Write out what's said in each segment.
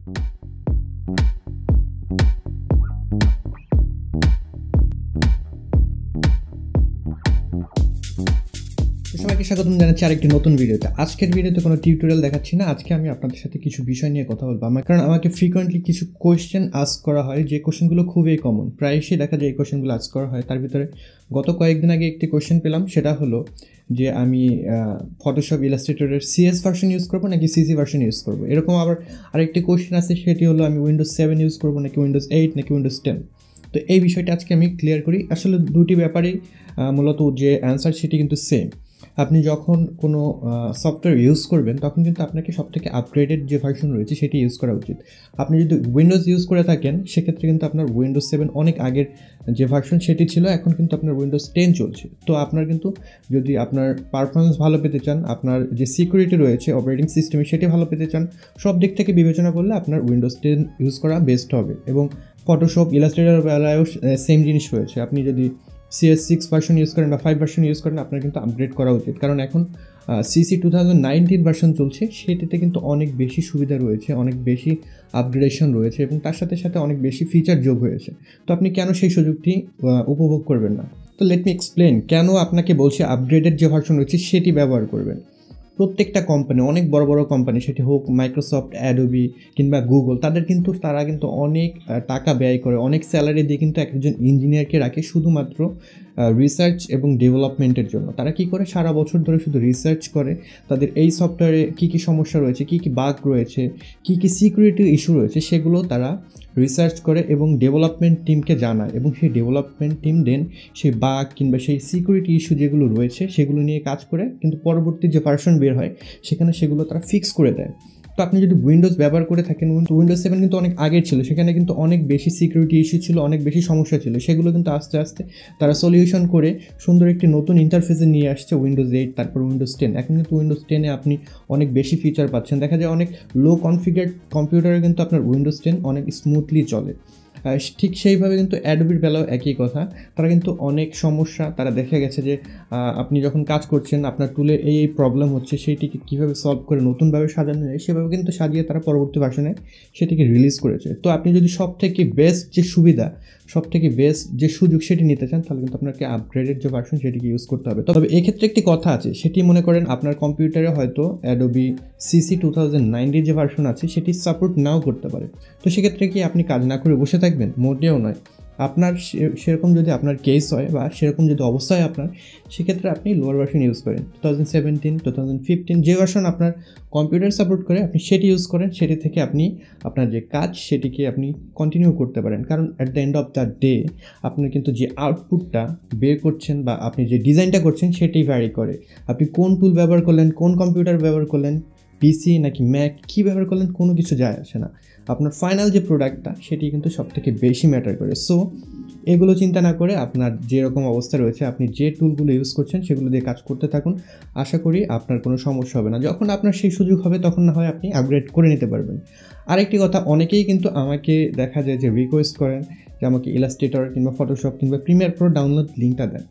সবাইকে স্বাগতম জানাচ্ছি আরেকটি নতুন ভিডিওতে। আজকের ভিডিওতে কোনো টিউটোরিয়াল দেখাচ্ছি না। আজকে আমি আপনাদের সাথে কিছু বিষয় নিয়ে কথা বলবো। কারণ আমাকে ফ্রিকোয়েন্টলি কিছু কোয়েশ্চেন আস্ক করা হয়, যে কোয়েশ্চেনগুলো খুবই কমন, প্রায়শই দেখা যায় এই কোয়েশ্চেনগুলো আস্ক করা হয়। তার ভিতরে গত কয়েকদিন আগে একটি কোয়েশ্চেন পেলাম, সেটা হলো যে আমি ফটোশপ ইলাস্ট্রেটরের সিএস ভার্সন ইউজ করবো নাকি সিসি ভার্সন ইউজ করবো। এরকম আবার আরেকটি কোয়েশ্চেন আছে, সেটি হলো আমি উইন্ডোজ 7 ইউজ করবো নাকি উইন্ডোজ 8 নাকি উইন্ডোজ 10। তো এই বিষয়টা আজকে আমি ক্লিয়ার করি। আসলে দুটি ব্যাপারেই মূলত যে অ্যান্সার সেটি কিন্তু সেম। আপনি যখন কোনো সফটওয়্যার ইউজ করবেন তখন কিন্তু আপনাকে সবথেকে আপগ্রেডেড যে ভার্সন রয়েছে সেটি ইউজ করা উচিত। আপনি যদি উইন্ডোজ ইউজ করে থাকেন সেক্ষেত্রে কিন্তু আপনার উইন্ডোজ 7 অনেক আগের যে ভার্সন সেটি ছিল, এখন কিন্তু আপনার উইন্ডোজ 10 চলছে। তো আপনার কিন্তু যদি আপনার পারফরমেন্স ভালো পেতে চান, আপনার যে সিকিউরিটি রয়েছে অপারেটিং সিস্টেমে সেটি ভালো পেতে চান, সব দিক থেকে বিবেচনা করলে আপনার উইন্ডোজ 10 ইউজ করা বেস্ট হবে। এবং ফটোশপ ইলাস্ট্রেটর বেলায়ও সেম জিনিস রয়েছে। আপনি যদি CS6 ভার্সন ইউজ করেন বা 5 ভার্সন ইউজ করেন, আপনার কিন্তু আপগ্রেড করা উচিত। কারণ এখন CC 2019 ভার্সন চলছে, সেটিতে কিন্তু অনেক বেশি সুবিধা রয়েছে, অনেক বেশি আপগ্রেডেশন রয়েছে এবং তার সাথে সাথে অনেক বেশি ফিচার যোগ হয়েছে। তো আপনি কেন সেই সুযোগটি উপভোগ করবেন না? তো লেট মি এক্সপ্লেন কেন আপনাকে বলছি আপগ্রেডেড যে ভার্সন রয়েছে সেটি ব্যবহার করবেন। প্রত্যেকটা কোম্পানি, অনেক বড় বড় কোম্পানি, সেটি হোক মাইক্রোসফট, অ্যাডোবি কিংবা গুগল, তারা কিন্তু অনেক টাকা ব্যয় করে, অনেক স্যালারি দিয়ে কিন্তু একজন ইঞ্জিনিয়ারকে রাখে শুধুমাত্র রিসার্চ এবং ডেভেলপমেন্টের জন্য। তারা কি করে, সারা বছর ধরে শুধু রিসার্চ করে তাদের এই সফটওয়্যারে কী কী সমস্যা রয়েছে, কী কী বাগ রয়েছে, কী কী সিকিউরিটি ইস্যু রয়েছে, সেগুলো তারা রিসার্চ করে এবং ডেভেলপমেন্ট টিমকে জানায়। এবং সেই ডেভেলপমেন্ট টিম দেন সেই বাগ কিংবা সেই সিকিউরিটি ইস্যু যেগুলো রয়েছে সেগুলো নিয়ে কাজ করে, কিন্তু পরবর্তী যে ভার্সন বের হয় সেখানে সেগুলো তারা ফিক্স করে দেয়। তো আপনি যদি উইন্ডোজ ব্যবহার করে থাকেন, উইন্ডোজ 7 কিন্তু অনেক আগের ছিল, সেখানে কিন্তু অনেক বেশি সিকিউরিটি ইস্যু ছিল, অনেক বেশি সমস্যা ছিল। সেগুলো কিন্তু আস্তে আস্তে তারা সলিউশন করে সুন্দর একটি নতুন ইন্টারফেসে নিয়ে আসছে, উইন্ডোজ 8, তারপর উইন্ডোজ 10। এখন কিন্তু উইন্ডোজ 10-এ আপনি অনেক বেশি ফিচার পাচ্ছেন। দেখা যায় অনেক লো কনফিগার্ড কম্পিউটারে কিন্তু আপনার উইন্ডোজ 10 অনেক স্মুথলি চলে। ঠিক সেইভাবে কিন্তু অ্যাডোবির বেলাও একই কথা। তারা কিন্তু অনেক সমস্যা, তারা দেখা গেছে যে আপনি যখন কাজ করছেন আপনার টুলে এই প্রবলেম হচ্ছে, সেইটিকে কীভাবে সলভ করে নতুনভাবে সাজানো যায় সেভাবে কিন্তু সাজিয়ে তারা পরবর্তী ভার্সনে সেটিকে রিলিজ করেছে। তো আপনি যদি সবথেকে বেস্ট যে সুবিধা, সবথেকে বেস্ট যে সুযোগ সেটি নিতে চান, তাহলে কিন্তু আপনাকে আপগ্রেডেড যে ভার্সন সেটিকে ইউজ করতে হবে। তবে এক্ষেত্রে একটি কথা আছে, সেটি মনে করেন আপনার কম্পিউটারে হয়তো অ্যাডোবি CC 2019 যে ভার্সন আছে সেটি সাপোর্ট নাও করতে পারে। তো সেক্ষেত্রে কি আপনি কাজ না করে বসে থাকবেন? মোটেও নয়। আপনার সেরকম যদি আপনার কেস হয় বা সেরকম যদি অবস্থা হয় আপনার, সেক্ষেত্রে আপনি লোয়ার ভার্সন ইউজ করেন। 2017, 2015 যে ভার্সন আপনার কম্পিউটার সাপোর্ট করে আপনি সেটি ইউজ করেন। সেটি থেকে আপনি আপনার যে কাজ সেটিকে আপনি কন্টিনিউ করতে পারেন। কারণ at the end of the day আপনার কিন্তু যে আউটপুটটা বের করছেন বা আপনি যে ডিজাইনটা করছেন সেটি ভ্যারি করে। আপনি কোন টুল ব্যবহার করলেন, কোন কম্পিউটার ব্যবহার করলেন, PC নাকি ম্যাক, কী ব্যবহার করলেন, কোনো কিছু যায় আসে না। আপনার ফাইনাল যে প্রোডাক্টটা সেটি কিন্তু সবথেকে বেশি ম্যাটার করে। সো এগুলো চিন্তা না করে আপনার যেরকম অবস্থা রয়েছে, আপনি যে টুলগুলো ইউজ করছেন সেগুলো দিয়ে কাজ করতে থাকুন। আশা করি আপনার কোনো সমস্যা হবে না। যখন আপনার সেই সুযোগ হবে তখন না হয় আপনি আপগ্রেড করে নিতে পারবেন। আরেকটি কথা, অনেকেই কিন্তু আমাকে দেখা যায় যে রিকোয়েস্ট করেন যে আমাকে ইলাস্ট্রেটর কিংবা ফটোশপ কিংবা প্রিমিয়ার প্রো ডাউনলোড লিঙ্কটা দেন।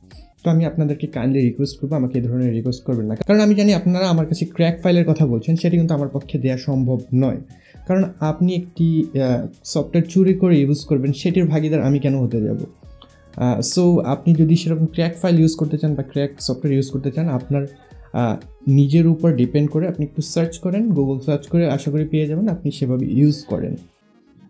তো আমি আপনাদেরকে কাইন্ডলি রিকোয়েস্ট করবো, আমাকে এই ধরনের রিকোয়েস্ট করবেন না। কারণ আমি জানি আপনারা আমার কাছে ক্র্যাক ফাইলের কথা বলছেন, সেটি কিন্তু আমার পক্ষে দেওয়া সম্ভব নয়। কারণ আপনি একটি সফটওয়্যার চুরি করে ইউজ করবেন, সেটির ভাগিদার আমি কেন হতে যাব? সো আপনি যদি সেরকম ক্র্যাক ফাইল ইউজ করতে চান বা ক্র্যাক সফটওয়্যার ইউজ করতে চান, আপনার নিজের উপর ডিপেন্ড করে। আপনি একটু সার্চ করেন, গুগল সার্চ করে আশা করি পেয়ে যাবেন, আপনি সেভাবে ইউজ করেন।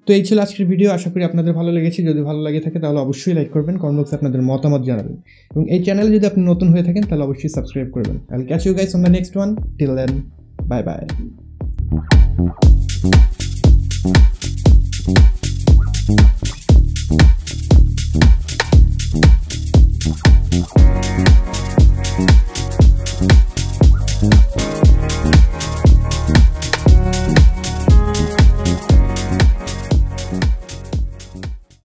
তো এই ছিল আজকের ভিডিও। আশা করি আপনাদের ভালো লেগেছে। যদি ভালো লাগে থাকে তাহলে অবশ্যই লাইক করবেন, কমেন্ট বক্সে আপনাদের মতামত জানাবেন এবং এই চ্যানেলে যদি আপনি নতুন হয়ে থাকেন তাহলে অবশ্যই সাবস্ক্রাইব করবেন। I will catch you guys on the next one. Till then, bye by.